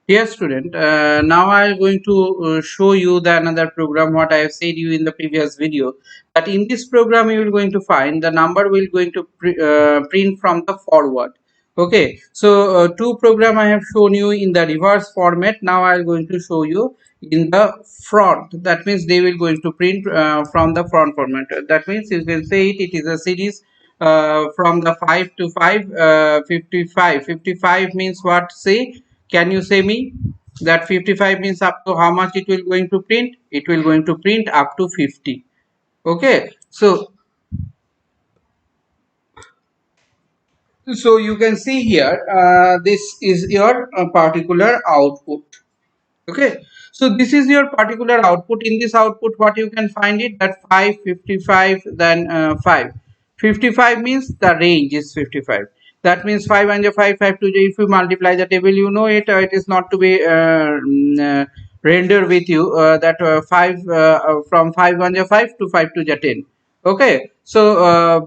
Yes, student. Now I am going to show you the another program what I have said you in the previous video. That in this program you will going to find the number will going to print from the forward. Okay, so two program I have shown you in the reverse format. Now I am going to show you in the front. That means they will going to print from the front format. That means you can say it is a series from the 5 to 5 55. 55 means what, say, can you say me that 55 means up to how much it will going to print? It will going to print up to 50. Okay, so you can see here, this is your particular output. Okay, so this is your particular output. In this output what you can find it, that 555, then 5 55 means the range is 55. That means 5 and 5 5 to, if you multiply the table, you know it, it is not to be render with you, that 5 from 5 and 5 to 5 to the 10. Okay, so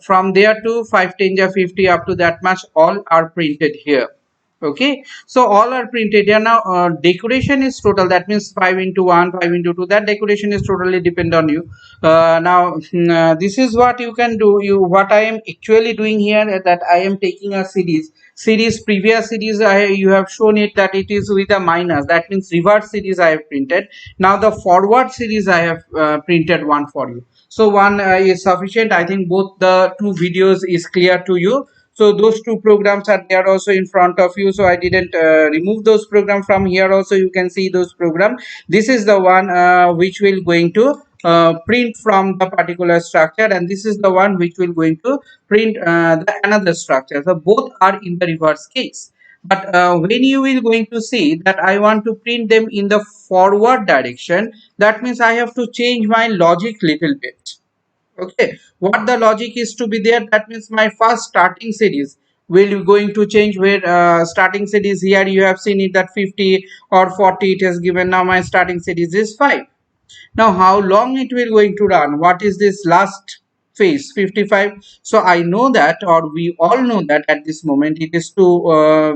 from there to 5 10 50 up to that much all are printed here. Okay, so all are printed here. Now decoration is total, that means 5 into 1 5 into 2, that decoration is totally depend on you. Now this is what you can do. You, what I am actually doing here, that I am taking a series previous series, you have shown it that it is with a minus, that means reverse series I have printed. Now the forward series I have printed one for you. So one is sufficient. I think both the two videos is clear to you. So those two programs are there also in front of you, so I didn't remove those programs from here. Also you can see those program. This is the one which will going to print from the particular structure, and this is the one which will going to print the another structure. So both are in the reverse case, but when you will going to see that I want to print them in the forward direction, that means I have to change my logic little bit. Okay, what the logic is to be there, that means my first starting series will going to change, where starting series here you have seen it that 50 or 40 it has given. Now my starting series is 5. Now how long it will going to run, what is this last phase, 55. So I know that, or we all know that at this moment it is too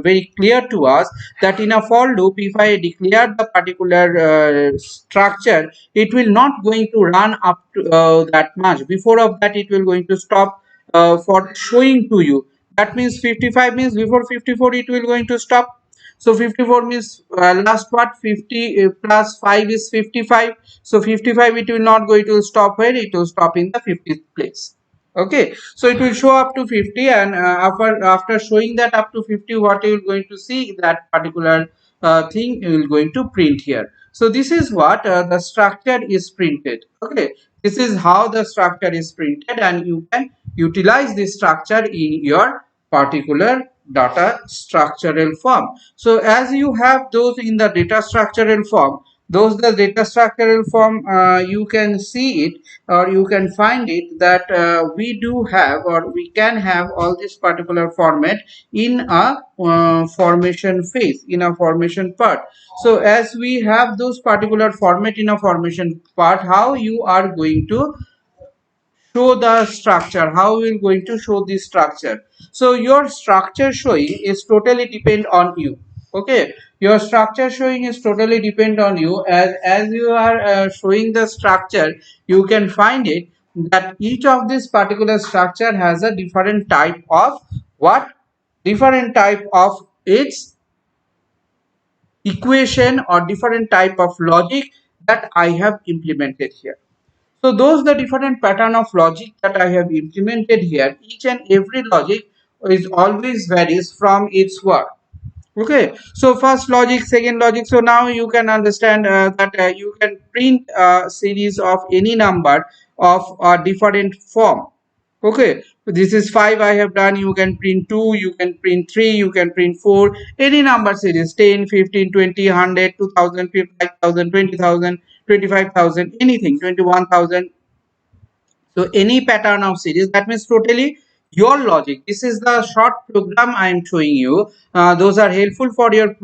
very clear to us that in a for loop, if I declare the particular structure, it will not going to run up to that much. Before of that it will going to stop for showing to you. That means 55 means before 54 it will going to stop. So 54 means last part 50 plus 5 is 55. So 55 it will not go, it will stop where, it will stop in the 50th place. Okay, so it will show up to 50, and after showing that up to 50, what you will going to see, that particular thing you will going to print here. So this is what the structure is printed. Okay, this is how the structure is printed, and you can utilize this structure in your particular data structural form. So as you have those in the data structural form, those the data structural form, you can see it, or you can find it that we do have, or we can have all this particular format in a formation phase, in a formation part. So as we have those particular format in a formation part, how you are going to show the structure, how we are going to show this structure. So your structure showing is totally depend on you. Okay, your structure showing is totally depend on you. As you are showing the structure, you can find it that each of this particular structure has a different type of what, different type of its equation, or different type of logic that I have implemented here. So those the different pattern of logic that I have implemented here. Each and every logic is always varies from its work. Okay, so first logic, second logic. So now you can understand that you can print a series of any number of a different form. Okay, so this is 5 I have done. You can print 2, you can print 3, you can print 4, any number series, 10 15 20 100 2000 5000 20000 25,000, anything, 21,000. So any pattern of series, that means totally your logic. This is the short program I am showing you. Those are helpful for your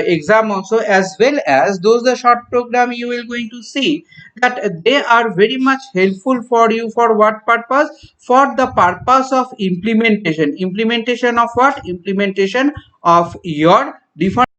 exam also, as well as those the short program you will going to see that they are very much helpful for you. For what purpose? For the purpose of implementation. Implementation of what? Implementation of your different